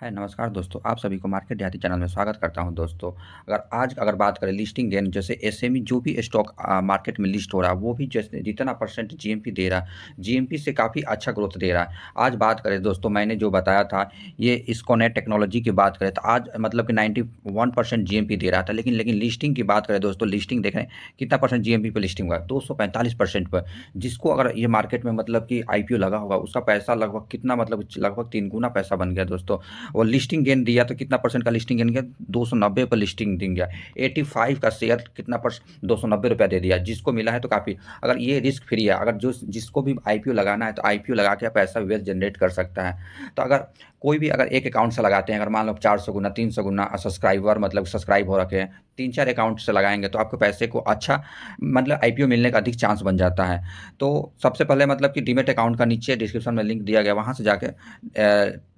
हाय नमस्कार दोस्तों, आप सभी को मार्केट देहाती चैनल में स्वागत करता हूं दोस्तों। अगर बात करें लिस्टिंग गेन, जैसे एसएमई जो भी स्टॉक मार्केट में लिस्ट हो रहा है वो भी जैसे जितना परसेंट जीएमपी दे रहा है, जीएमपी से काफ़ी अच्छा ग्रोथ दे रहा है। आज बात करें दोस्तों, मैंने जो बताया था ये इस्कोनेट टेक्नोलॉजी की बात करें तो आज मतलब कि 91% जीएमपी दे रहा था, लेकिन लिस्टिंग की बात करें दोस्तों, लिस्टिंग देखें कितना परसेंट जीएमपी पर लिस्टिंग हुआ है, 245% पर। जिसको अगर ये मार्केट में मतलब कि आईपीओ लगा होगा उसका पैसा लगभग कितना, मतलब लगभग 3 गुना पैसा बन गया दोस्तों। और लिस्टिंग गेन दिया तो कितना परसेंट का लिस्टिंग गेन किया, 290 पर लिस्टिंग दिन गया। 85 का शेयर कितना परसेंट, 290 रुपया दे दिया। जिसको मिला है तो काफ़ी, अगर ये रिस्क फ्री है, अगर जो जिसको भी आईपीओ लगाना है तो आईपीओ लगा के पैसा वेल्थ जनरेट कर सकता है। तो अगर कोई भी अगर एक अकाउंट से लगाते हैं, अगर मान लो 400 गुना 300 गुना सब्सक्राइबर मतलब सब्सक्राइब हो रखे हैं, 3-4 अकाउंट से लगाएंगे तो आपके पैसे को अच्छा मतलब आईपीओ मिलने का अधिक चांस बन जाता है। तो सबसे पहले मतलब कि डीमेट अकाउंट का नीचे डिस्क्रिप्शन में लिंक दिया गया, वहाँ से जाके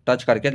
टच करके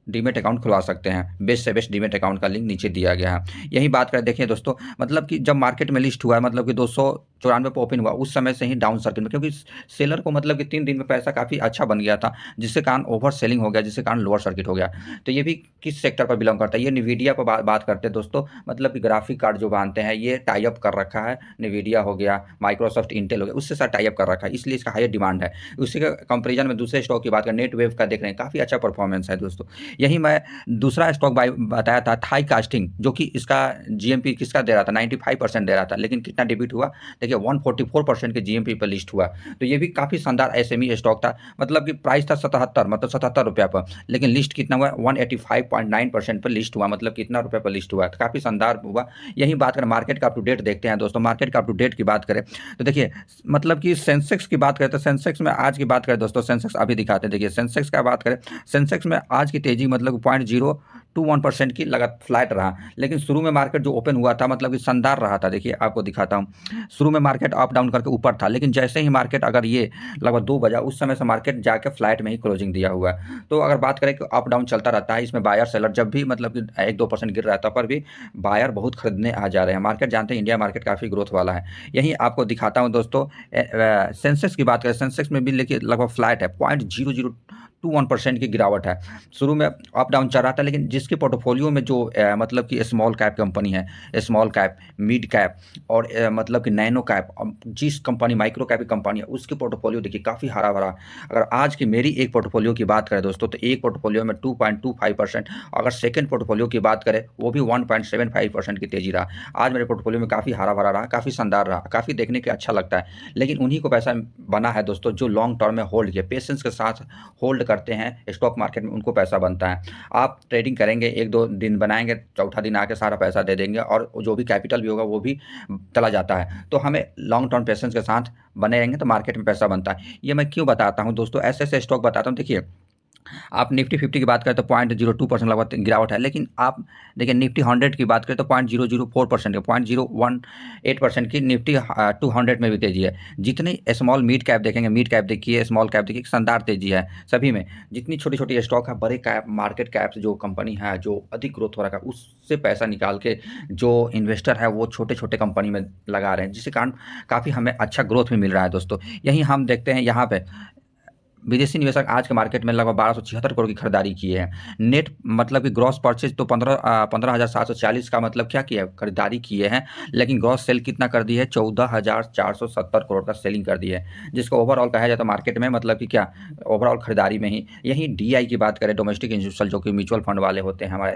डीमेट अकाउंट खुलवा सकते हैं। बेस्ट से बेस्ट डीमेट अकाउंट का लिंक नीचे दिया गया है। यही बात करें, देखिए दोस्तों, मतलब कि जब मार्केट में लिस्ट हुआ है, मतलब कि 294 पे ओपन हुआ, उस समय से ही डाउन सर्किट में, क्योंकि सेलर को मतलब कि 3 दिन में पैसा काफ़ी अच्छा बन गया था, जिससे कारण ओवर सेलिंग हो गया, जिससे कारण लोअर सर्किट हो गया। तो ये भी किस सेक्टर पर बिलोंग करता है, ये निवीडिया पर बात करते हैं दोस्तों। मतलब कि ग्राफिक कार्ड जो बांधते हैं ये टाई अप कर रखा है, निवीडिया हो गया, माइक्रोसॉफ्ट इंटेल हो गया, उससे साथ टाई अप कर रखा है, इसलिए इसका हायर डिमांड है। उसी के कंपेरिजन में दूसरे स्टॉक की बात करें, नेट वेव का देख रहे हैं, काफ़ी अच्छा परफॉर्मेंस है दोस्तों। यही मैं दूसरा स्टॉक बाय बताया था, थाई कास्टिंग, जो कि इसका जीएमपी किसका दे रहा था, 95% दे रहा था, लेकिन कितना डेबिट हुआ देखिए, 144% के जीएमपी पर लिस्ट हुआ। तो ये भी काफ़ी शानदार एसएमई स्टॉक था। मतलब कि प्राइस था 77, मतलब 77 रुपया पर, लेकिन लिस्ट कितना हुआ, 185.9% पर लिस्ट हुआ, मतलब कितना रुपये पर लिस्ट हुआ, तो काफ़ी शानदार हुआ। यही बात करें, मार्केट का अप टू डेट देखते हैं दोस्तों। मार्केट का अप टू डेट की बात करें तो देखिए, मतलब कि सेंसेक्स की बात करें तो सेंसेक्स में आज की बात करें दोस्तों, सेंसेक्स अभी दिखाते हैं। देखिए सेंसेक्स का बात करें, सेंसेक्स में आज की तेजी मतलब 0.021% की लगा फ्लैट रहा, लेकिन शुरू में मार्केट जो ओपन हुआ था मतलब कि शानदार रहा था। देखिए आपको दिखाता हूँ, शुरू में मार्केट अप डाउन करके ऊपर था, लेकिन जैसे ही मार्केट अगर ये लगभग 2 बजा, उस समय से मार्केट जाके फ्लैट में ही क्लोजिंग दिया हुआ है। तो अगर बात करें कि अप डाउन चलता रहता है, इसमें बायर सेलर जब भी मतलब कि 1-2% गिर रहा है, तब पर भी बायर बहुत खरीदने आ जा रहे हैं। मार्केट जानते हैं इंडिया मार्केट काफ़ी ग्रोथ वाला है। यही आपको दिखाता हूँ दोस्तों, सेंसेक्स की बात करें, सेंसेक्स में भी देखिए लगभग फ्लैट है, 0.0021% की गिरावट है। शुरू में अप डाउन चल रहा था, लेकिन जिसके पोर्टफोलियो में जो मतलब कि स्मॉल कैप कंपनी है, स्मॉल कैप, मिड कैप और मतलब कि नैनो कैप, जिस कंपनी माइक्रो कैप की कंपनी है उसके पोर्टफोलियो देखिए काफ़ी हरा भरा। अगर आज की मेरी एक पोर्टफोलियो की बात करें दोस्तों, तो एक पोर्टफोलियो में 2.25%, अगर सेकेंड पोर्टफोलियो की बात करें वो भी 1.75% की तेजी रहा। आज मेरे पोर्टफोलियो में काफ़ी हरा भरा रहा, काफ़ी शानदार रहा, काफ़ी देखने के अच्छा लगता है। लेकिन उन्हीं को पैसा बना है दोस्तों जो लॉन्ग टर्म में होल्ड किया, पेशेंस के साथ होल्ड करते हैं स्टॉक मार्केट में, उनको पैसा बनता है। आप ट्रेडिंग करेंगे, 1-2 दिन बनाएंगे, चौथा दिन आके सारा पैसा दे देंगे और जो भी कैपिटल भी होगा वो भी चला जाता है। तो हमें लॉन्ग टर्म पेशेंस के साथ बने रहेंगे तो मार्केट में पैसा बनता है। ये मैं क्यों बताता हूँ दोस्तों, ऐसे ऐसे स्टॉक बताता हूँ। देखिए आप निफ्टी 50 की बात करें तो 0.02% लगभग गिरावट है, लेकिन आप देखिए निफ्टी 100 की बात करें तो 0.004% का, 0.018% की निफ्टी 200 में भी तेजी है। जितनी स्मॉल मिड कैप देखेंगे, मिड कैप देखिए, स्मॉल कैप देखिए, शानदार तेजी है सभी में। जितनी छोटी छोटी स्टॉक है, बड़े कैप मार्केट कैप जो कंपनी है जो अधिक ग्रोथ हो रहा है, उससे पैसा निकाल के जो इन्वेस्टर है वो छोटे छोटे कंपनी में लगा रहे हैं, जिसके कारण काफ़ी हमें अच्छा ग्रोथ भी मिल रहा है दोस्तों। यही हम देखते हैं यहाँ पे, विदेशी निवेशक आज के मार्केट में लगभग 1276 करोड़ की खरीदारी की है। नेट मतलब कि ग्रॉस परचेज तो 15,740 का मतलब क्या किया है, खरीदारी किए हैं, लेकिन ग्रॉस सेल कितना कर दी है, 14,470 करोड़ का सेलिंग कर दी है। जिसको ओवरऑल कहा जाता है मार्केट में, मतलब कि क्या ओवरऑल खरीदारी में ही। यही डीआई की बात करें, डोमेस्टिक इंस्टीट्यूशनल जो कि म्यूचुअल फंड वाले होते हैं, हमारे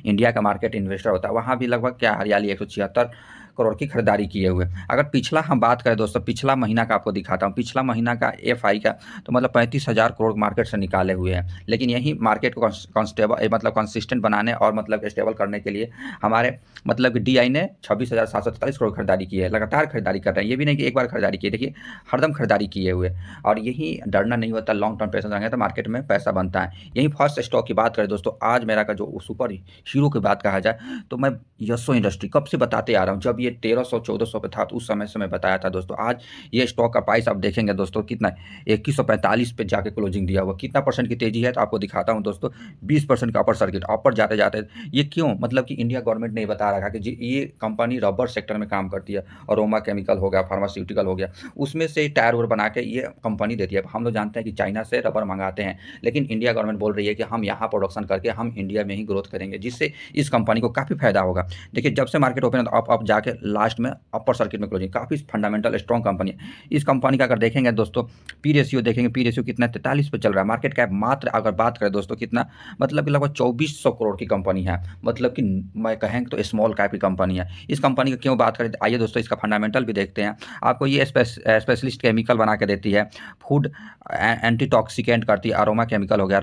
इंडिया का मार्केट इन्वेस्टर होता है, वहाँ भी लगभग क्या हरियाली 176 करोड़ की खरीदारी किए हुए। अगर पिछला हम बात करें दोस्तों, पिछला महीना का आपको दिखाता हूँ, पिछला महीना का एफआई का तो मतलब 35,000 करोड़ मार्केट से निकाले हुए हैं। लेकिन यही मार्केट को कॉन्स्टेबल मतलब कंसिस्टेंट बनाने और मतलब स्टेबल करने के लिए हमारे मतलब कि डीआई ने 26,743 करोड़ खरीदारी की है। लगातार खरीदारी कर रहे हैं, ये भी नहीं कि एक बार खरीदारी की है, देखिए हरदम खरीदारी किए हुए। और यही डरना नहीं होता, लॉन्ग टर्म पैसा रहेंगे तो मार्केट में पैसा बनता है। यही फर्स्ट स्टॉक की बात करें दोस्तों, आज मेरा का जो सुपर हीरो की बात कहा जाए तो मैं यशो इंडस्ट्री कब से बताते आ रहा हूँ, जब जब ये 1300-1400 पे था तो उस समय से मैं बताया था दोस्तों। आज ये स्टॉक का प्राइस आप देखेंगे दोस्तों कितना 2145 पे जाके क्लोजिंग दिया हुआ। कितना परसेंट की तेजी है तो आपको दिखाता हूँ दोस्तों, 20% का अपर सर्किट अपर जाते जाते। ये क्यों, मतलब कि इंडिया गवर्नमेंट ने बता रखा कि जी ये कंपनी रबर सेक्टर में काम करती है, अरोमा केमिकल हो गया, फार्मास्यूटिकल हो गया, उसमें से टायर वायर बना के ये कंपनी देती है। हम लोग जानते हैं कि चाइना से रबर मंगाते हैं, लेकिन इंडिया गवर्नमेंट बोल रही है कि हम यहाँ प्रोडक्शन करके हम इंडिया में ही ग्रोथ करेंगे, जिससे इस कंपनी को काफ़ी फायदा होगा। देखिए जब से मार्केट ओपन है तो आप जाके लास्ट में अपर सर्किट में क्लोजिंग, काफ़ी फंडामेंटल स्ट्रॉन्ग कंपनी है। इस कंपनी का अगर देखेंगे दोस्तों पी रेशियो देखेंगे, पी रेशियो कितना 43 पे चल रहा है। मार्केट कैप मात्र अगर बात करें दोस्तों कितना, मतलब कि लगभग 2400 करोड़ की कंपनी है, मतलब कि मैं कहें तो स्मॉल कैप की कंपनी है। इस कंपनी की क्यों बात करें, आइए दोस्तों इसका फंडामेंटल भी देखते हैं। आपको ये स्पेशलिस्ट केमिकल बना के देती है, फूड एंटीटॉक्सिकेंट करती है, अरोमा केमिकल हो गया,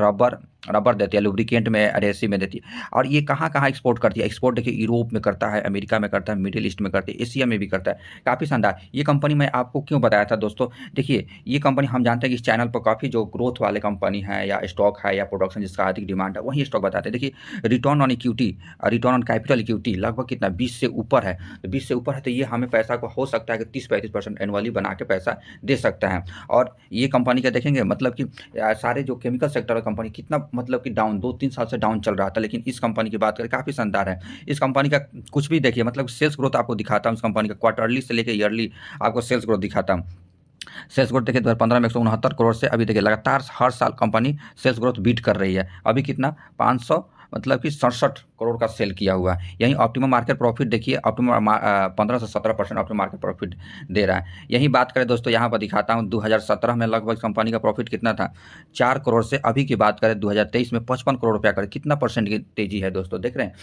रबर देती है, लुब्रिकेंट में एडहेसिव में देती है। और ये कहाँ कहाँ एक्सपोर्ट करती है, एक्सपोर्ट देखिए यूरोप में करता है, अमेरिका में करता है, मिडिल ईस्ट में करता है, एशिया में भी करता है। काफ़ी शानदार ये कंपनी मैं आपको क्यों बताया था दोस्तों। देखिए ये कंपनी हम जानते हैं कि इस चैनल पर काफ़ी जो ग्रोथ वाले कंपनी है या स्टॉक है या प्रोडक्शन जिसका अधिक डिमांड है वही स्टॉक बताते हैं। देखिए return on equity, return on capital equity लगभग कितना 20 से ऊपर है। तो 20 से ऊपर है तो ये हमें पैसा को हो सकता है कि 30-35% एनुअली बना के पैसा दे सकता है। और ये कंपनी का देखेंगे मतलब कि सारे जो केमिकल सेक्टर का कंपनी कितना मतलब कि डाउन 2-3 साल से डाउन चल रहा था, लेकिन इस कंपनी की बात करें काफ़ी शानदार है। इस कंपनी का कुछ भी देखिए मतलब सेल्स ग्रोथ आपको दिखाता हूँ, इस कंपनी का क्वार्टरली से लेकर ईयरली आपको सेल्स ग्रोथ दिखाता हूँ। सेल्स ग्रोथ देखिए 2015 में 169 करोड़ से अभी देखिए लगातार हर साल कंपनी सेल्स ग्रोथ बीट कर रही है। अभी कितना 500 मतलब कि 67 करोड़ का सेल किया हुआ है। यहीं ऑप्टिमम मार्केट प्रॉफिट देखिए, ऑप्टिमम 15 से 17% ऑप्टिमम मार्केट प्रॉफिट दे रहा है। यही बात करें दोस्तों यहाँ पर दिखाता हूँ 2017 में लगभग कंपनी का प्रॉफिट कितना था 4 करोड़ से अभी की बात करें 2023 में 55 करोड़ रुपया करें, कितना परसेंट की तेजी है दोस्तों देख रहे हैं।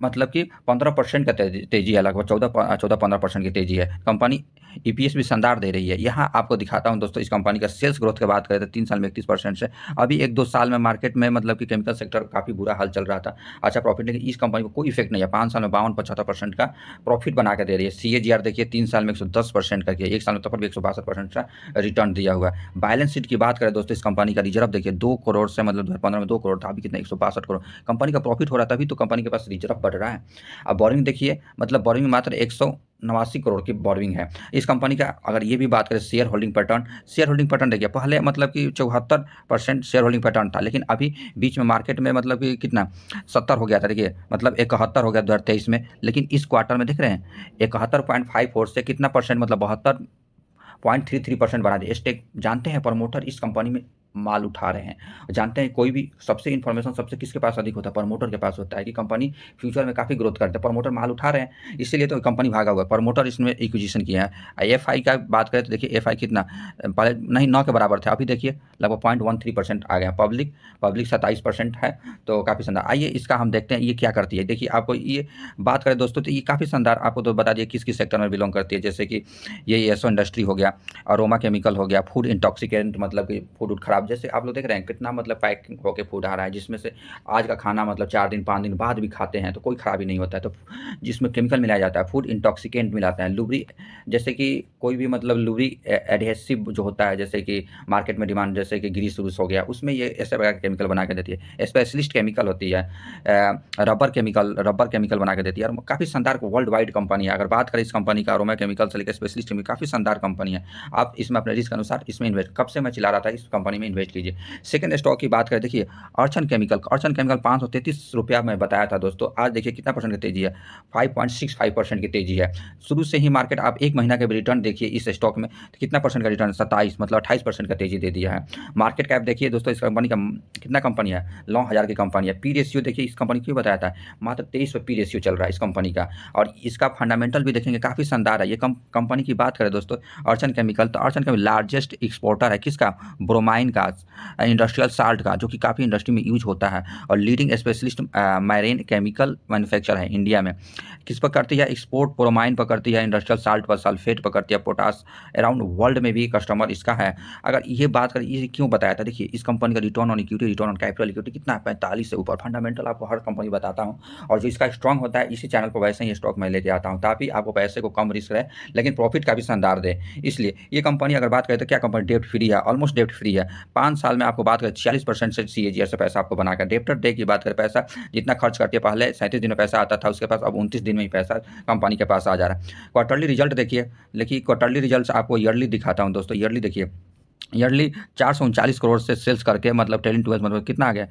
मतलब कि 15% का तेजी है, लगभग 14-15% की तेजी है। कंपनी ईपीएस भी शानदार दे रही है। यहाँ आपको दिखाता हूँ दोस्तों इस कंपनी का सेल्स ग्रोथ की बात करें तो 3 साल में 31% से अभी 1-2 साल में मार्केट में मतलब कि केमिकल सेक्टर काफ़ी बुरा हाल चल रहा था, अच्छा प्रॉफिट, लेकिन इस कंपनी को कोई इफेक्ट नहीं है। 5 साल में 52-75% का प्रॉफिट बना के दे रही है। सीएजीआर देखिए 3 साल में 110% करके, 1 साल में तो भी 162% का रिटर्न दिया हुआ है। बैलेंस शीट की बात करें दोस्तों इस कंपनी का रिजर्व देखिए 2 करोड़ से मतलब 2015 में 2 करोड़ था, अभी कितना 162 करोड़। कंपनी का प्रॉफिट हो रहा है तभी तो कंपनी के पास रिजर्व बढ़ रहा है। अब बोरिंग देखिए मतलब बोरिंग मात्र 189 करोड़ की बोरिंग है इस कंपनी का। अगर ये भी बात करें शेयर होल्डिंग पैटर्न देखिए पहले मतलब कि 74% शेयर होल्डिंग पैटर्न था, लेकिन अभी बीच में मार्केट में मतलब कि कितना 70 हो गया था, देखिए मतलब 71 हो गया 2023 में, लेकिन इस क्वार्टर में देख रहे हैं 71.54 से कितना परसेंट मतलब 72.33% बढ़ा दिया। स्टेक जानते हैं प्रमोटर इस कंपनी में माल उठा रहे हैं। जानते हैं कोई भी सबसे इन्फॉर्मेशन सबसे किसके पास अधिक होता है, प्रमोटर के पास होता है कि कंपनी फ्यूचर में काफ़ी ग्रोथ करते हैं, प्रमोटर माल उठा रहे हैं, इसीलिए तो कंपनी भागा हुआ है। प्रमोटर इसमें एक्विजिशन किया है। एफआई का बात करें तो देखिए एफआई कितना पहले नहीं 9 के बराबर था, अभी देखिए लगभग 0.13% आ गया। पब्लिक 27% है, तो काफ़ी शानदार। आइए इसका हम देखते हैं ये क्या करती है। देखिए आपको ये बात करें दोस्तों तो ये काफ़ी शानदार, आपको तो बता दिए किस किस सेक्टर में बिलोंग करती है, जैसे कि ये एसो इंडस्ट्री हो गया, अरोमा केमिकल हो गया, फूड इंटॉक्सिकेंट मतलब कि फूड खराब, जैसे आप लोग देख रहे हैं कितना मतलब पैकिंग होकर फूड आ रहा है, जिसमें से आज का खाना मतलब 4 दिन 5 दिन बाद भी खाते हैं तो कोई खराबी नहीं होता है, तो जिसमें केमिकल मिलाया जाता है, फूड इंटॉक्सिकेंट मिलाते हैं, लुब्री जैसे कि कोई भी मतलब लुब्री एडहेसिव जो होता है, जैसे कि मार्केट में डिमांड जैसे कि ग्रीस व्रूस हो गया, उसमें ये ऐसे प्रकार के केमिकल बना के देती है। स्पेशलिस्ट केमिकल होती है, रबर केमिकल बना के देती है, और काफ़ी शानदार वर्ल्ड वाइड कंपनी है। अगर बात करें इस कंपनी का अरोमा केमिकल से लेकर स्पेशलिस्ट केमिकल, काफ़ी शानदार कंपनी है। आप इसमें अपने रिस्क अनुसार इसमें इन्वेस्ट, कब से मैं चिल्ला रहा था इस कंपनी में इन्वेस्ट कीजिए। सेकंड स्टॉक की बात करें देखिए अर्चन केमिकल 533 रुपया मैं बताया था दोस्तों, आज देखिए कितना परसेंट की तेजी है, 5.65% की तेजी है। शुरू से ही मार्केट आप एक महीना के रिटर्न देखिए इस स्टॉक में तो कितना परसेंट का रिटर्न, 27 मतलब 28% का तेजी दे दिया है। मार्केट कैप देखिए दोस्तों इस कंपनी का कितना कंपनी है, 9,000 की कंपनी है। पी रेशियो देखिए इस कंपनी क्यों बताया था, मात्र 23 पे पी रेशियो चल रहा है इस कंपनी का, और इसका फंडामेंटल भी देखेंगे काफ़ी शानदार है। ये कंपनी की बात करें दोस्तों अर्चन केमिकल, तो अर्चन केमिकल लार्जेस्ट एक्सपोर्टर है किसका, ब्रोमाइन का, इंडस्ट्रियल साल्ट का, जो कि काफ़ी इंडस्ट्री में यूज होता है, और leading specialist marine chemical manufacture है इंडिया में। किस पर करती है एक्सपोर्ट, ब्रोमाइन पर करती है, इंडस्ट्रियल साल्ट पर, सल्फेट पर करती है, पोटास, अराउंड वर्ल्ड में भी कस्टमर इसका है। अगर ये बात करें ये क्यों बताया था, देखिए इस कंपनी का return on equity, return on capital equity कितना है, 45 से ऊपर। फंडामेंटल आपको हर कंपनी बताता हूँ, और जो इसका स्ट्रॉन्ग होता है इसी चैनल पर वैसे ही स्टॉक मैं लेके आता हूँ, ताकि आपको पैसे को कम रिस्क रहे लेकिन प्रॉफिट का भी शानदार दे। इसलिए ये कंपनी अगर बात करें तो क्या कंपनी डेप्ट फ्री है, ऑलमोस्ट डेप्ट फ्री है, 5 साल में आपको बात करें 46% से CAGR से पैसा आपको बनाकर, डेब्टर डे की बात करें, पैसा जितना खर्च करके पहले 37 दिन में पैसा आता था उसके पास, अब 29 दिन में ही पैसा कंपनी के पास आ जा रहा है। क्वार्टरली रिजल्ट देखिए, क्वार्टरली रिजल्ट आपको ईयरली दिखाता हूँ दोस्तों। ईयरली देखिए, ईयरली 439 करोड़ से सेल्स करके मतलब ट्रेलिंग 12 मतलब कितना आ गया,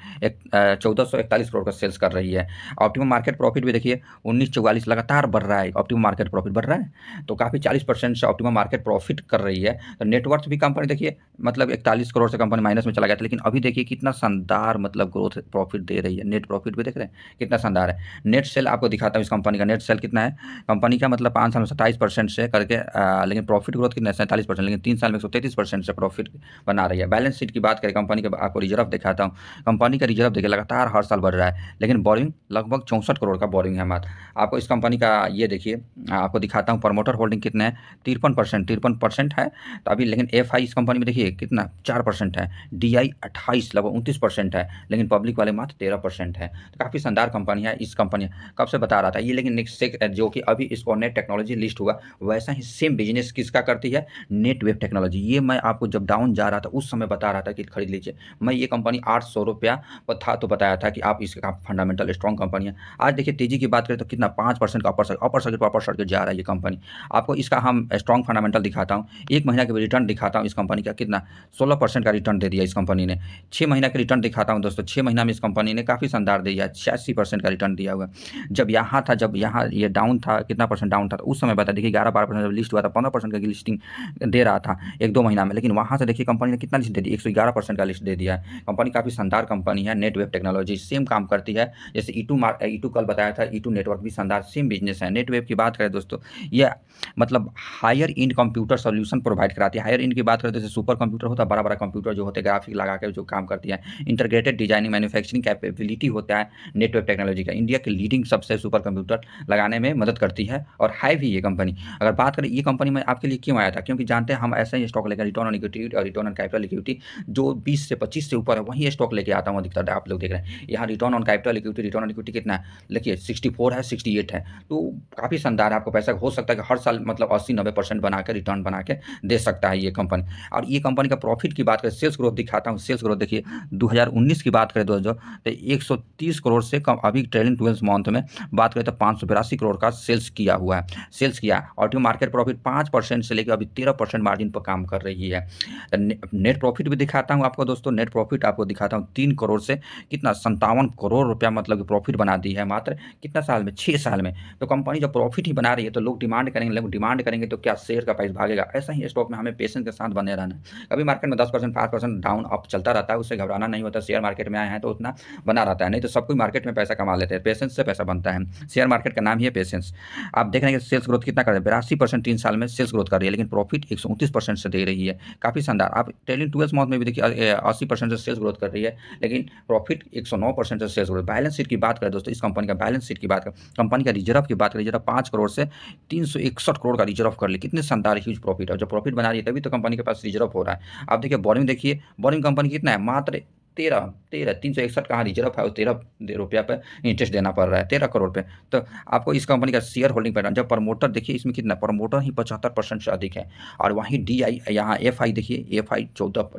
1441 करोड़ का सेल्स कर रही है। ऑप्टिमम मार्केट प्रॉफिट भी देखिए 1944 लगातार बढ़ रहा है, ऑप्टिमम मार्केट प्रॉफिट बढ़ रहा है, तो काफ़ी 40% से ऑप्टिमम मार्केट प्रॉफिट कर रही है। तो नेटवर्थ भी कंपनी देखिए मतलब 41 करोड़ से कंपनी माइनस में चला गया था, लेकिन अभी देखिए कितना शानदार मतलब ग्रोथ प्रॉफिट दे रही है। नेट प्रॉफिट भी देख रहे हैं कितना शानदार है। नेट सेल आपको दिखाता हूँ इस कंपनी का, नेट सेल कितना है कंपनी का, मतलब 5 साल में 27% से करके लेकिन प्रॉफिट ग्रोथ कितना है 47%, लेकिन 3 साल में 133% से प्रॉफिट बना रही है। बैलेंस शीट की बात करें कंपनी का, आपको रिजर्व दिखाता हूँ। कंपनी का रिजर्व देखिए लगातार हर साल बढ़ रहा है, लेकिन बोरिंग लगभग 64 करोड़ का बोरिंग है मात्र। आपको इस कंपनी का ये देखिए आपको दिखाता हूँ प्रमोटर होल्डिंग कितना है, 53% है। तो अभी लेकिन FI इस कंपनी में देखिए कितना 4% है, DI 28 लगभग 29% है, लेकिन पब्लिक वाले मात्र 13% है। तो काफ़ी शानदार कंपनी है इस कंपनी, कब से बता रहा था ये, लेकिन नेक्स्ट जो कि अभी इसको नेट टेक्नोलॉजी लिस्ट हुआ, वैसा ही सेम बिजनेस किसका करती है, नेट वेब टेक्नोलॉजी। ये मैं आपको जब डाउन जा रहा था उस समय बता रहा था कि खरीद लीजिए। मैं ये कंपनी 800 रुपया पर था तो बताया था कि आप इसका फंडामेंटल स्ट्रॉन्ग कंपनी है। आज देखिए तेजी की बात करें तो कितना 5% का अपर सर्किट जा रहा है ये कंपनी। आपको इसका हम स्ट्रॉन्ग फंडामेंटल दिखाता हूँ, 1 महीना का रिटर्न दिखाता हूँ इस कंपनी का, कितना 16% का रिटर्न दे दिया इस कंपनी ने। 6 महीना का रिटर्न दिखाता हूँ दोस्तों, 6 महीना में इस कंपनी ने काफ़ी शानदार दिया, 86% का रिटर्न दिया हुआ। जब यहाँ ये डाउन था, कितना परसेंट डाउन था, तो उस समय बता देखिए 11-12% जब लिस्ट हुआ था, 15% का लिस्टिंग दे रहा था 1-2 महीना में, लेकिन वहाँ से देखिए कंपनी ने कितना लिस्ट दे दी, 111% का लिस्ट दे दिया है। कंपनी काफ़ी शानदार कंपनी है, नेट वेब टेक्नोलॉजी सेम काम करती है जैसे E2 कल बताया था, E2 नेटवर्क भी शानदार सेम बिजनेस है। नेट वेब की बात करें दोस्तों, ये मतलब higher end computer solution provide कराती है। हायर इंड की बात करें तो जैसे सुपर कंप्यूटर होता है, बड़ा कंप्यूटर जो होते हैं ग्राफिक लगा के जो काम करती है, इंटीग्रेटेड डिजाइनिंग मैन्युफैक्चरिंग कैपेबिलिटी होता है नेट वेब टेक्नोलॉजी का। इंडिया के लीडिंग सबसे सुपर कंप्यूटर लगाने में मदद करती है और है भी ये कंपनी। अगर बात करें ये कंपनी में आपके लिए क्यों आया था, क्योंकि जानते हैं हम ऐसा ही स्टॉक लेकर रिटर्न ऑन इक्विटी और रिटर्न ऑन कैपिटल इक्विटी जो 20 से 25 से ऊपर है वही स्टॉक लेके आता हूँ अधिकतर। आप लोग देख रहे हैं यहाँ return on capital equity, return on equity कितना है देखिए 64 है, 68 है, तो काफ़ी शानदार है। आपको पैसा हो सकता है कि हर साल मतलब 80-90% बना के रिटर्न बना के दे सकता है ये कंपनी। और ये कंपनी का प्रॉफिट की बात करें, सेल्स ग्रोथ दिखाता हूँ, सेल्स ग्रोथ देखिए 2019 की बात करें तो 130 करोड़ से कम, अभी ट्रेलिंग 12 मंथ में बात करें तो 582 करोड़ का सेल्स किया हुआ है, सेल्स किया। और मार्केट प्रॉफिट 5% से लेकर अभी 13% मार्जिन पर काम कर रही है। नेट प्रॉफिट भी दिखाता हूँ आपको दोस्तों, नेट प्रॉफिट आपको दिखाता हूँ 3 करोड़ से कितना 57 करोड़ रुपया मतलब कि प्रॉफिट बना दी है मात्र कितना साल में, 6 साल में। तो कंपनी जब प्रॉफिट ही बना रही है तो लोग डिमांड करेंगे, लोग डिमांड करेंगे तो क्या शेयर का प्राइस भागेगा। ऐसा ही स्टॉक में हमें पेशेंस के साथ बने रहना है। कभी मार्केट में 10% 5% डाउन अप चलता रहता है, उससे घबराना नहीं होता। शेयर मार्केट में आए हैं तो उतना बना रहता है, नहीं तो सब कोई मार्केट में पैसा कमा लेते हैं, पेशेंस से पैसा बनता है। शेयर मार्केट का नाम ही है पेशेंस। आप देख रहे हैं कि सेल्स ग्रोथ कितना कर रहे हैं, 82% 3 साल में सेल्स ग्रोथ कर रही है, लेकिन प्रॉफिट 129% से दे रही है, काफ़ी शानदार। आप ट्रेलिंग 12 मंथ में भी देखिए 80% से सेल्स ग्रोथ कर रही है, लेकिन प्रॉफिट 109% से सेल्स ग्रोथ। बैलेंस शीट की बात करें दोस्तों, इस कंपनी का बैलेंस शीट की बात करें, कंपनी का रिजर्व की बात करें, रिजर्व 5 करोड़ से 361 करोड़ का रिजर्व कर ली, कितने शानदार ह्यूज प्रॉफिट है। जब प्रॉफिट बना रही है तभी तो कंपनी के पास रिजर्व हो रहा है। आप देखिए बोरिंग देखिए, बोरिंग कंपनी कितना है मात्र 361 कहाँ रिजर्व है, और 13 रुपया पर इंटरेस्ट देना पड़ रहा है, 13 करोड़ पे। तो आपको इस कंपनी का शेयर होल्डिंग पैटर्न, जब प्रमोटर देखिए इसमें कितना, प्रमोटर ही 75% से अधिक है, और वहीं DI यहाँ FI देखिए, FI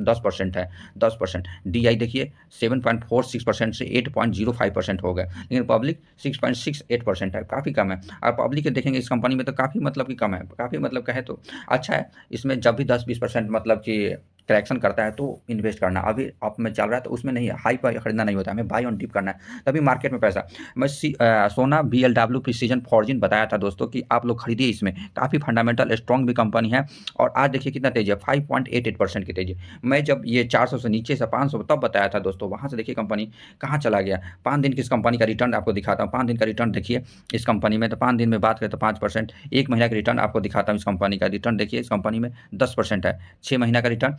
10% है, 10%। DI देखिए 7.46% से 8.05% हो गए, लेकिन पब्लिक 6.68% है, काफ़ी कम है। और पब्लिक देखेंगे इस कंपनी में तो काफ़ी मतलब कि कम है, काफ़ी मतलब कहे तो अच्छा है। इसमें जब भी 10-20% मतलब कि करेक्शन करता है तो इन्वेस्ट करना, अभी अप में चल रहा है तो उसमें नहीं है, हाई पर खरीदना नहीं होता, हमें बाई ऑन डिप करना है, तभी मार्केट में पैसा। मैं सोना BLW प्रिसीजन फॉर्जिन बताया था दोस्तों कि आप लोग खरीदिए, इसमें काफ़ी फंडामेंटल स्ट्रॉन्ग भी कंपनी है। और आज देखिए कितना तेजी है, 5.88% की तेजी। मैं जब ये 400 से नीचे से 500 तब बताया था दोस्तों, वहाँ से देखिए कंपनी कहाँ चला गया। 5 दिन की इस कंपनी का रिटर्न आपको दिखाता हूँ, 5 दिन का रिटर्न देखिए इस कंपनी में। तो 5 दिन में बात करें तो 5%, 1 महीना का रिटर्न आपको दिखाता हूँ। इस कंपनी का रिटर्न देखिए इस कंपनी में 10% है, 6 महीना का रिटर्न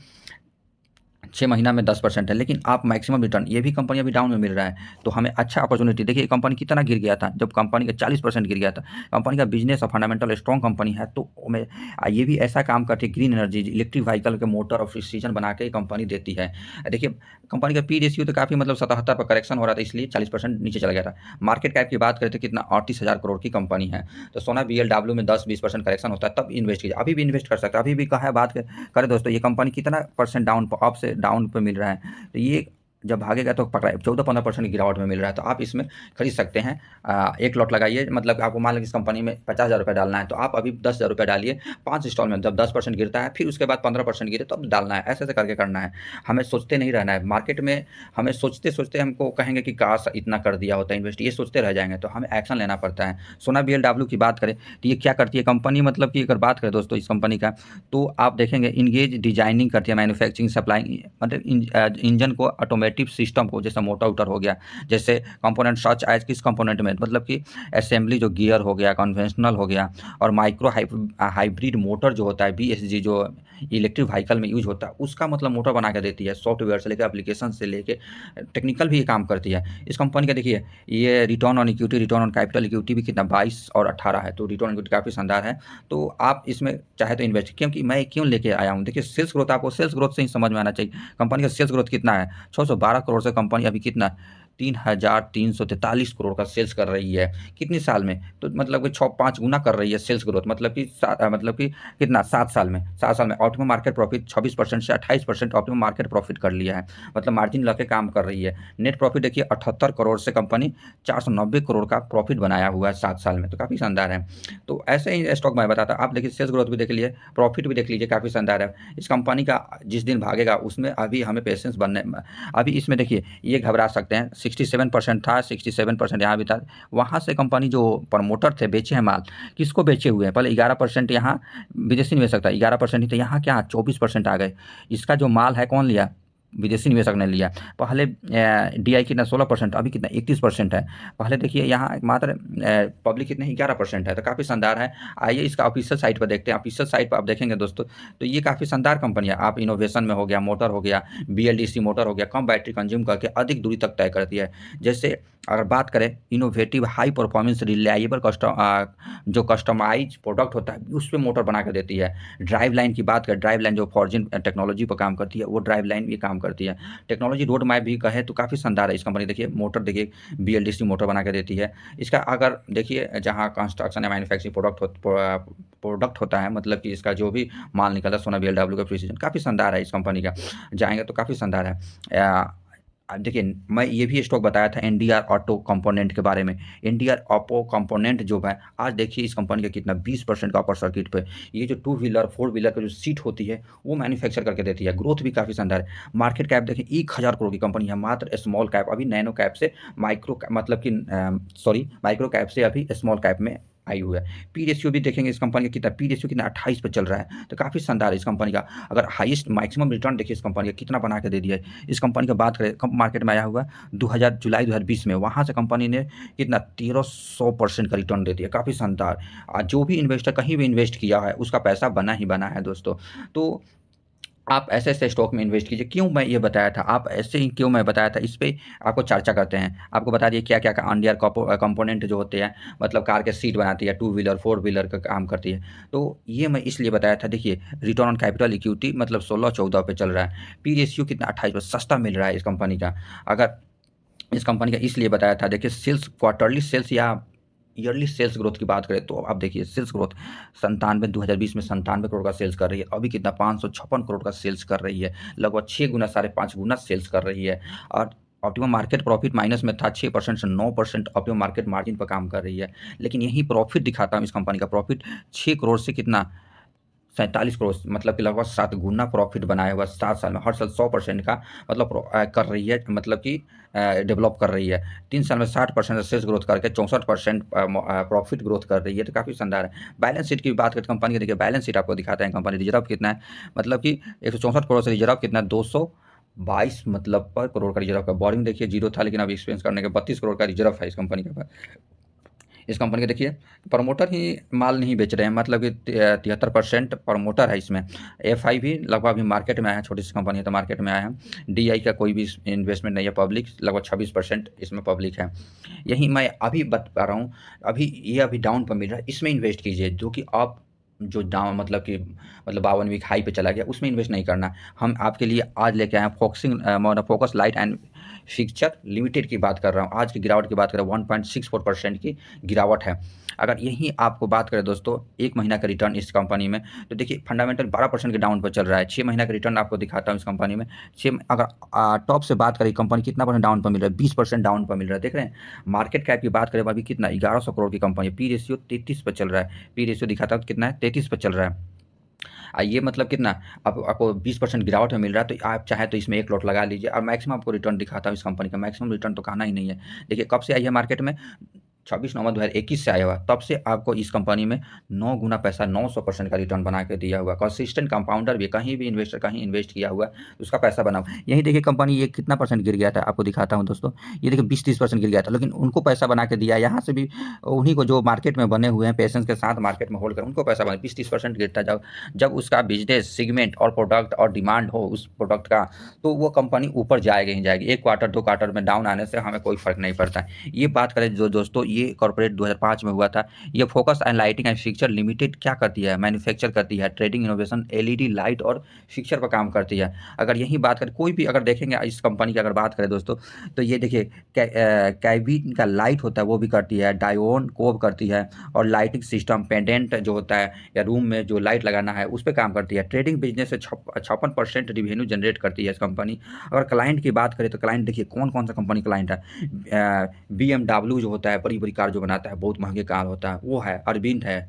6 महीना में 10% है, लेकिन आप मैक्सिमम रिटर्न, ये भी कंपनी अभी डाउन में मिल रहा है, तो हमें अच्छा अपॉर्चुनिटी देखिए। कंपनी कितना गिर गया था, जब कंपनी का 40% गिर गया था। कंपनी का बिजनेस और फंडामेंटल स्ट्रॉन्ग कंपनी है, तो मैं ये भी ऐसा काम करती है, ग्रीन एनर्जी इलेक्ट्रिक व्हीकल के मोटर और प्रिसीजन बना के कंपनी देती है। देखिए कंपनी का P रेशियो तो काफ़ी मतलब 77 पर करेक्शन हो रहा था, इसलिए 40% नीचे चला गया था। मार्केट कैप की बात करें तो कितना 38,000 करोड़ की कंपनी है। तो सोना BLW में 10-20% करेक्शन होता है तब इन्वेस्ट कीजिए, अभी भी इन्वेस्ट कर सकते हैं, अभी भी कहा है बात करें दोस्तों, ये कंपनी कितना परसेंट डाउन अप से डाउन पे मिल रहा है, तो ये जब भागेगा तो पकड़ा 14-15% की गिरावट में मिल रहा है, तो आप इसमें खरीद सकते हैं। एक लॉट लगाइए, मतलब आपको मान लें इस कंपनी में 50,000 रुपये डालना है, तो आप अभी 10,000 रुपये डालिए 5 इंस्टॉलमेंट, जब 10% गिरता है फिर उसके बाद 15% गिरे तो अब डालना है, ऐसे ऐसे करके करना है। हमें सोचते नहीं रहना है मार्केट में, हमें सोचते सोचते हमको कहेंगे कि काश इतना कर दिया होता इन्वेस्ट, ये सोचते रह जाएंगे, तो हमें एक्शन लेना पड़ता है। सोना बीएलडब्ल्यू की बात करें तो ये क्या करती है कंपनी, मतलब कि अगर बात करें दोस्तों इस कंपनी का, तो आप देखेंगे इंगेज डिजाइनिंग करती है, मैन्युफैक्चरिंग सप्लाइंग, मतलब इंजन को, ऑटोमेटिव सिस्टम को, जैसे मोटर उटर हो गया, जैसे कंपोनेंट सच एज किस कंपोनेंट में, मतलब कि असेंबली जो गियर हो गया, कन्वेंशनल हो गया, और माइक्रो हाइब्रिड मोटर जो होता है बीएसजी, जो इलेक्ट्रिक व्हीकल में यूज होता है, उसका मतलब मोटर बना के देती है, सॉफ्टवेयर से लेकर एप्लीकेशन से लेकर टेक्निकल भी ये काम करती है। इस कंपनी का देखिए ये return on equity, return on capital equity भी कितना 22 और 18 है, तो रिटर्न ऑन इक्विटी काफ़ी शानदार है। तो आप इसमें चाहे तो इन्वेस्ट, क्योंकि मैं क्यों लेके आया हूँ, देखिए सेल्स ग्रोथ, आपको सेल्स ग्रोथ से ही समझ में आना चाहिए कंपनी का सेल्स ग्रोथ कितना है। 612 करोड़ से कंपनी अभी कितना 3,343 करोड़ का सेल्स कर रही है कितनी साल में, तो मतलब कि 6-5 गुना कर रही है सेल्स ग्रोथ, मतलब कि मतलब कि कितना 7 साल में ऑप्टिमम मार्केट प्रॉफिट 26% से 28% ऑप्टिमम मार्केट प्रॉफिट कर लिया है, मतलब मार्जिन लगे काम कर रही है। नेट प्रॉफिट देखिए 78 करोड़ से कंपनी 490 करोड़ का प्रॉफिट बनाया हुआ है 7 साल में, तो काफ़ी शानदार है। तो ऐसे ही स्टॉक मैं बताता, आप देखिए सेल्स ग्रोथ भी देख लीजिए, प्रॉफिट भी देख लीजिए, काफ़ी शानदार है। इस कंपनी का जिस दिन भागेगा उसमें अभी हमें पेशेंस बनने, अभी इसमें देखिए ये घबरा सकते हैं, 67% था, 67% यहाँ भी था, वहाँ से कंपनी जो प्रमोटर थे बेचे हैं माल, किसको बेचे हुए हैं, पहले 11% यहाँ विदेशी निवेशक था, 11% ही था, यहाँ क्या 24% आ गए। इसका जो माल है कौन लिया, विदेशी निवेशक ने लिया। पहले डीआई कितना 16%, अभी कितना 31% है। पहले देखिए यहाँ मात्र पब्लिक कितने 11% है, तो काफ़ी शानदार है। आइए इसका ऑफिशियल साइट पर देखते हैं। ऑफिशियल साइट पर आप देखेंगे दोस्तों, तो ये काफ़ी शानदार कंपनी है। आप इनोवेशन में हो गया, मोटर हो गया, बीएलडीसी मोटर हो गया, कम बैटरी कंज्यूम करके अधिक दूरी तक तय करती है। जैसे अगर बात करें इनोवेटिव हाई परफॉर्मेंस रिलायबल जो कस्टमाइज प्रोडक्ट होता है उस पर मोटर बना कर देती है। ड्राइव लाइन की बात करें, ड्राइव लाइन जो फॉर्जिन टेक्नोलॉजी पर काम करती है, वो ड्राइव लाइन भी काम करती है। टेक्नोलॉजी रोड मैप भी कहे तो काफ़ी शानदार है इस कंपनी। देखिए मोटर, देखिए बीएलडीसी मोटर बना के देती है। इसका अगर देखिए जहाँ कंस्ट्रक्शन या मैन्युफैक्चरिंग प्रोडक्ट होता है, मतलब कि इसका जो भी माल निकलता है सोना बीएलडब्ल्यू का प्रिसीजन काफ़ी शानदार है इस कंपनी का, जाएंगे तो काफ़ी शानदार है। अब देखिए मैं ये भी स्टॉक बताया था एनडीआर ऑटो कंपोनेंट के बारे में। एनडीआर ऑटो कंपोनेंट जो है आज देखिए इस कंपनी का कितना 20% का अपर सर्किट पे, ये जो 2 व्हीलर 4 व्हीलर का जो सीट होती है वो मैन्युफैक्चर करके देती है। ग्रोथ भी काफ़ी शानदार है। मार्केट कैप देखिए 1,000 करोड़ की कंपनी है, मात्र स्मॉल कैप, अभी नैनो कैप से माइक्रो, मतलब कि माइक्रो कैप से अभी स्मॉल कैप में आई हुई है। पी रेशियो भी देखेंगे इस कंपनी का कितना, पी रेशियो कितना 28 पे चल रहा है, तो काफ़ी शानदार है इस कंपनी का। अगर हाईएस्ट मैक्सिमम रिटर्न देखिए इस कंपनी का कितना बना के दे दिया है। इस कंपनी का बात करें कब मार्केट में आया हुआ 2000 जुलाई 2020 में, वहाँ से कंपनी ने कितना 1300% का रिटर्न दे दिया, काफ़ी शानदार। जो भी इन्वेस्टर कहीं भी इन्वेस्ट किया है उसका पैसा बना ही बना है दोस्तों। तो आप ऐसे-ऐसे स्टॉक में इन्वेस्ट कीजिए। क्यों मैं ये बताया था, आप ऐसे ही क्यों मैं बताया था, इस पे आपको चर्चा करते हैं। आपको बता दिए क्या-क्या का एनडीआर कंपोनेंट जो होते हैं, मतलब कार के सीट बनाती है, 2 व्हीलर 4 व्हीलर का काम करती है। तो ये मैं इसलिए बताया था। देखिए रिटर्न ऑन कैपिटल इक्विटी मतलब 16-14 पे चल रहा है। पी रेशियो कितना 28 पे सस्ता मिल रहा है इस कंपनी का। अगर इस कंपनी का इसलिए बताया था, देखिए सेल्स, क्वार्टरली सेल्स या ईयरली सेल्स ग्रोथ की बात करें तो आप देखिए सेल्स ग्रोथ 97 2020 में 97 करोड़ का सेल्स कर रही है, अभी कितना 556 करोड़ का सेल्स कर रही है, लगभग 6 गुना 5.5 गुना सेल्स कर रही है। और ऑप्टिमम मार्केट प्रॉफिट माइनस में था 6% से 9% ऑप्टिमम मार्केट मार्जिन पर काम कर रही है। लेकिन यही प्रॉफिट दिखाता हूँ इस कंपनी का, प्रॉफिट 6 करोड़ से कितना 47 करोड़, मतलब कि लगभग 7 गुना प्रॉफिट बनाया हुआ 7 साल में, हर साल 100% का मतलब कर रही है, मतलब कि डेवलप कर रही है। 3 साल में 60% सेल्स ग्रोथ करके 64% प्रॉफिट ग्रोथ कर रही है, तो काफ़ी शानदार है। बैलेंस शीट की बात करें कंपनी की, देखिए बैलेंस शीट आपको दिखाते हैं कंपनी रिजर्व कितना है, मतलब कि 164 करोड़ से रिजर्व कितना है 222 मतलब पर करोड़ का रिजर्व का। बोरिंग देखिए जीरो था, लेकिन अब एक्सपेंस करने के 32 करोड़ का रिजर्व है इस कंपनी के पास। इस कंपनी के देखिए प्रमोटर ही माल नहीं बेच रहे हैं, मतलब कि 73% प्रमोटर है इसमें। एफआई भी लगभग अभी मार्केट में आया है, छोटी सी कंपनी है तो मार्केट में आया है। डीआई का कोई भी इन्वेस्टमेंट नहीं है, पब्लिक लगभग 26% इसमें पब्लिक है। यही मैं अभी बता रहा हूँ, अभी ये अभी डाउन पर मिल रहा है, इसमें इन्वेस्ट कीजिए, जो कि आप जो डाउन मतलब कि मतलब 52 वीक हाई पे चला गया उसमें इन्वेस्ट नहीं करना। हम आपके लिए आज लेके आए हैं focus light and future limited की बात कर रहा हूँ। आज की गिरावट की बात करें 1.64% की गिरावट है। अगर यहीं आपको बात करें दोस्तों 1 महीना का रिटर्न इस कंपनी में, तो देखिए फंडामेंटल 12% के डाउन पर चल रहा है। 6 महीना का रिटर्न आपको दिखाता हूँ इस कंपनी में। 6 अगर टॉप से बात करें कंपनी कितना परसेंट डाउन पर मिल रहा है, 20% डाउन पर मिल रहा है। देख रहे हैं मार्केट कैप की बात करें अभी कितना 1100 करोड़ की कंपनी है। पी रेशियो 33 पर चल रहा है। पी रेशियो दिखाता हूँ कितना है, 33 पर चल रहा है। ये मतलब कितना आपको 20% गिरावट में मिल रहा है, तो आप चाहे तो इसमें एक लॉट लगा लीजिए। और मैक्सिमम आपको रिटर्न दिखाता हूँ इस कंपनी का। मैक्सिमम रिटर्न तो कहना ही नहीं है। देखिए कब से आई है मार्केट में, 26 नवंबर 2021 से आया हुआ, तब से आपको इस कंपनी में 9 गुना पैसा 900% का रिटर्न बना के दिया हुआ। कंसिस्टेंट कंपाउंडर भी, कहीं भी इन्वेस्टर कहीं इन्वेस्ट किया हुआ तो उसका पैसा बना हुआ। यही देखिए कंपनी ये कितना परसेंट गिर गया था, आपको दिखाता हूँ दोस्तों। ये देखिए 20-30% गिर गया था, लेकिन उनको पैसा बना के दिया। यहाँ से भी उन्हीं को जो मार्केट में बने हुए हैं, पेशेंस के साथ मार्केट में होल्ड कर, उनको पैसा बना 20-30% गिरता जाओ। जब उसका बिजनेस सेगमेंट और प्रोडक्ट और डिमांड हो उस प्रोडक्ट का, तो वो कंपनी ऊपर जाएगी ही जाएगी। 1 क्वार्टर 2 क्वार्टर में डाउन आने से हमें कोई फर्क नहीं पड़ता है। ये बात करें जो दोस्तों, ये कॉर्पोरेट 2005 में हुआ था। ये focus and lighting and fixture limited क्या करती है, मैन्युफैक्चर करती है, ट्रेडिंग इनोवेशन, एलईडी लाइट और फिक्सचर पर काम करती है। अगर यही बात करें, कोई भी अगर देखेंगे इस कंपनी की अगर बात करें दोस्तों, तो ये देखिए कैबिन का लाइट होता है वो भी करती है, डायोन कोब करती है, और लाइटिंग सिस्टम पेंडेंट जो होता है या रूम में जो लाइट लगाना है उस पर काम करती है। ट्रेडिंग बिजनेस से 56% रिवेन्यू जनरेट करती है इस कंपनी। अगर क्लाइंट की बात करें तो क्लाइंट देखिए कौन कौन सा कंपनी क्लाइंट है। BMW जो होता है, बड़ी बड़ी कार जो बनाता है, बहुत महंगे कार होता है, वो है। अरविंद है,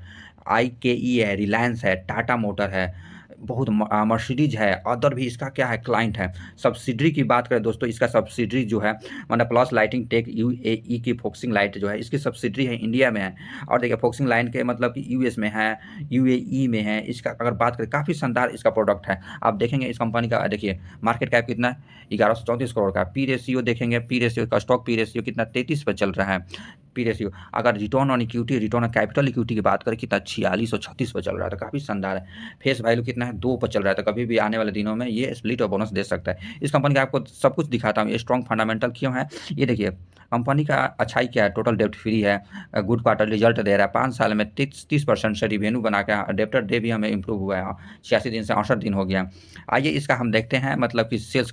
IKE है, रिलायंस है, टाटा मोटर है, बहुत मर्सिडीज है, अदर भी इसका क्या है क्लाइंट है। सब्सिडरी की बात करें दोस्तों, इसका सब्सिडरी जो है one plus lighting tech UAE की फोकसिंग लाइट जो है, इसकी सब्सिडरी है, इंडिया में है। और देखिए फोकसिंग लाइन के मतलब कि US में है, UAE में है। इसका अगर बात करें काफ़ी शानदार इसका प्रोडक्ट है। आप देखेंगे इस कंपनी का, देखिए मार्केट कैप कितना है, 1134 करोड़ का। पी रेशियो देखेंगे, पी रेशियो का स्टॉक पी रेशियो कितना 33 पर चल रहा है। पी रेशियो अगर return on equity, return on capital equity की बात करें कितना 46 और 36 पर चल रहा है, तो काफ़ी शानदार है। फेस वैल्यू कितना है, 2 पर चल रहा है। तो कभी भी आने वाले दिनों में ये स्प्लिट और बोनस दे सकता है। इस कंपनी का आपको सब कुछ दिखाता हूँ। ये स्ट्रॉन्ग फंडामेंटल क्यों है, ये देखिए कंपनी का अच्छाई क्या है, टोटल डेप्ट फ्री है, गुड क्वार्टर रिजल्ट दे रहा है, 5 साल में 30% से रिवेन्यू बना के, डेप्टर डे भी हमें इंप्रूव हुआ है, 86 दिन से 68 दिन हो गया। आइए इसका हम देखते हैं मतलब कि सेल्स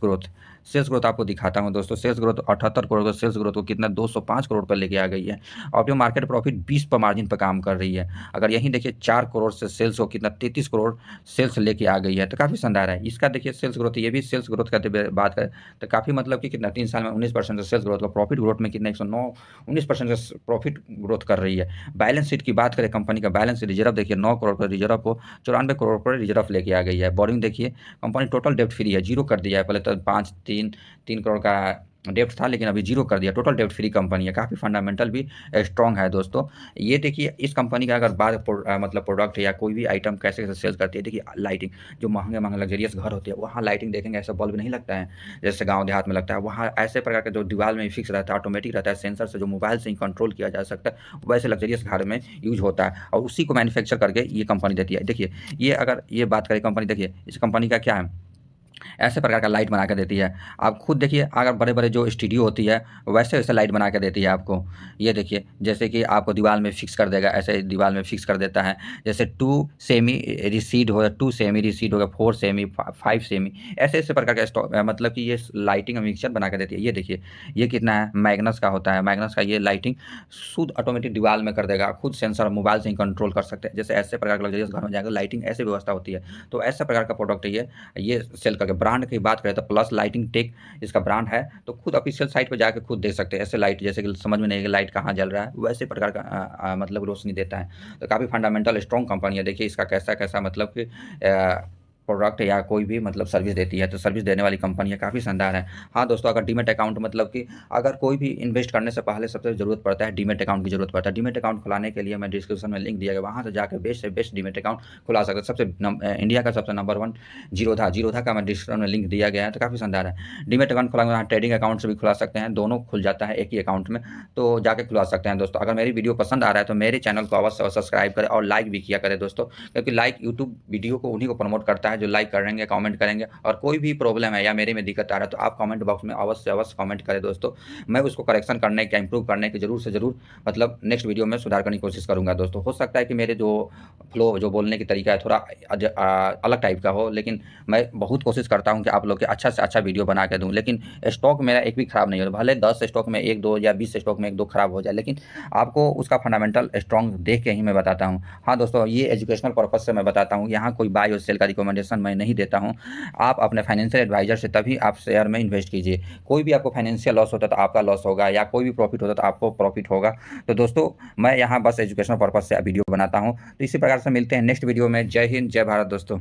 ग्रोथ आपको दिखाता हूँ दोस्तों। Sales growth 78 crore, sales growth को कितना 205 करोड़ पर लेके आ गई है। ऑपरेटिंग मार्केट प्रॉफिट 20 पर मार्जिन पर काम कर रही है। अगर यहीं देखिए 4 करोड़ से सेल्स को कितना 33 करोड़ सेल्स लेके आ गई है, तो काफ़ी शानदार है। इसका देखिए सेल्स ग्रोथ, ये भी सेल्स ग्रोथ का बात करें तो काफ़ी मतलब कि कितना 3 साल में 19% से सेल्स ग्रोथ का, प्रॉफिट ग्रोथ में कितना 109 19% से प्रॉफिट ग्रोथ कर रही है। बैलेंस शीट की बात करें, कंपनी का बैलेंस रिजर्व देखिए 9 करोड़ पर रिजर्व को 94 करोड़ पर रिजर्व लेके आ गई है। बोरिंग देखिए कंपनी टोटल डेप्ट फ्री है, जीरो कर दिया है। पहले तो 3 करोड़ का डेप्ट था, लेकिन अभी जीरो कर दिया। टोटल डेप्ट फ्री कंपनी है, काफ़ी फंडामेंटल भी स्ट्रॉन्ग है दोस्तों। ये देखिए इस कंपनी का अगर बात मतलब प्रोडक्ट है या कोई भी आइटम कैसे कैसे सेल्स करती है, देखिए लाइटिंग, जो महंगे महंगे लग्जरियस घर होते हैं वहाँ लाइटिंग देखेंगे ऐसा बल्ब नहीं लगता है जैसे गाँव देहात में लगता है। वहाँ ऐसे प्रकार का जो दीवार में फिक्स रहता है, ऑटोमेटिक रहता है, सेंसर से जो मोबाइल से ही कंट्रोल किया जा सकता है, वैसे लग्जरियस घर में यूज होता है, और उसी को मैन्युफैक्चर करके ये कंपनी देती है। देखिए ये अगर ये बात करें कंपनी, देखिए इस कंपनी का क्या है, ऐसे प्रकार का लाइट बना के देती है। आप खुद देखिए अगर बड़े-बड़े जो स्टूडियो होती है वैसे-वैसे लाइट बना के देती है आपको। ये देखिए जैसे कि आपको दीवार में फिक्स कर देगा, ऐसे दीवार में फिक्स कर देता है। जैसे 2 सेमी रिसीड हो, 2 सेमी रिसीड हो गया, 4 सेमी, 5 सेमी, ऐसे-ऐसे प्रकार का मतलब कि ये लाइटिंग मिक्सचर बना के देती है। ये देखिए ये कितना है, मैग्नस का होता है। मैग्नस का ये लाइटिंग शुद्ध ऑटोमेटिक दीवार में कर देगा, खुद सेंसर मोबाइल से ही कंट्रोल कर सकते हैं। जैसे ऐसे प्रकार का लग्जरियस घर में जाएगा लाइटिंग ऐसी व्यवस्था होती है। तो ऐसा प्रकार का प्रोडक्ट है ये सेल करके। ब्रांड की बात करें तो प्लस लाइटिंग टेक इसका ब्रांड है, तो खुद ऑफिशियल साइट पे जाके खुद देख सकते हैं। ऐसे लाइट जैसे कि समझ में नहीं कि लाइट कहाँ जल रहा है, वैसे प्रकार का मतलब रोशनी देता है। तो काफ़ी फंडामेंटल स्ट्रॉन्ग कंपनी है। देखिए इसका कैसा मतलब कि प्रोडक्ट या कोई भी मतलब सर्विस देती है, तो सर्विस देने वाली कंपनी है, काफ़ी शानदार है। हाँ दोस्तों, अगर डीमैट अकाउंट मतलब कि अगर कोई भी इन्वेस्ट करने से पहले सबसे ज़रूरत पड़ता है डीमैट अकाउंट की ज़रूरत पड़ता है। डीमैट अकाउंट खुलाने के लिए मैं डिस्क्रिप्शन में लिंक दिया गया, वहाँ से जाकर बेस्ट से बेस्ट डीमैट अकाउंट खुला सकते हैं। इंडिया का सबसे नंबर 1 जीरोधा का मैं डिस्क्रिप्शन में लिंक दिया गया है, तो काफ़ी शानदार है। डीमैट अकाउंट खुला, वहाँ ट्रेडिंग अकाउंट से भी खुला सकते हैं, दोनों खुल जाता है एक ही अकाउंट में, तो जाके खुलवा सकते हैं दोस्तों। अगर मेरी वीडियो पसंद आ रहा है तो मेरे चैनल को अवश्य सब्सक्राइब करें और लाइक भी किया करें दोस्तों, क्योंकि लाइक यूट्यूब वीडियो को उन्हीं को प्रमोट करता है है जो लाइक करेंगे, कमेंट करेंगे और कोई भी प्रॉब्लम है या मेरे में दिक्कत आ रहा है तो आप कमेंट बॉक्स में अवश्य अवश्य कमेंट करें दोस्तों। मैं उसको करेक्शन करने का, इम्प्रूव करने की ज़रूर से ज़रूर मतलब नेक्स्ट वीडियो में सुधार करने की कोशिश करूँगा दोस्तों। हो सकता है कि मेरे जो फ्लो जो बोलने की तरीका है थोड़ा अलग टाइप का हो, लेकिन मैं बहुत कोशिश करता हूँ कि आप लोग के अच्छा से अच्छा वीडियो बना के दूँ। लेकिन स्टॉक मेरा एक भी खराब नहीं हो, भले 10 स्टॉक में 1-2 या 20 स्टॉक में 1-2 खराब हो जाए, लेकिन आपको उसका फंडामेंटल स्ट्रॉन्ग देख के ही मैं बताता हूँ। हाँ दोस्तों, ये एजुकेशनल पर्पज़ से मैं बताता हूँ, यहाँ कोई बाय और सेल का रिकमेंडेशन मैं नहीं देता हूँ। आप अपने फाइनेंशियल एडवाइज़र से तभी आप शेयर में इन्वेस्ट कीजिए। कोई भी आपको फाइनेंशियल लॉस होता है तो आपका लॉस होगा, या कोई भी प्रॉफिट होता है तो आपको प्रॉफिट होगा। तो दोस्तों, मैं यहाँ बस एजुकेशनल पर्पज़ से वीडियो बनाता हूँ। तो इसी प्रकार से मिलते हैं नेक्स्ट वीडियो में। जय हिंद, जय भारत दोस्तों।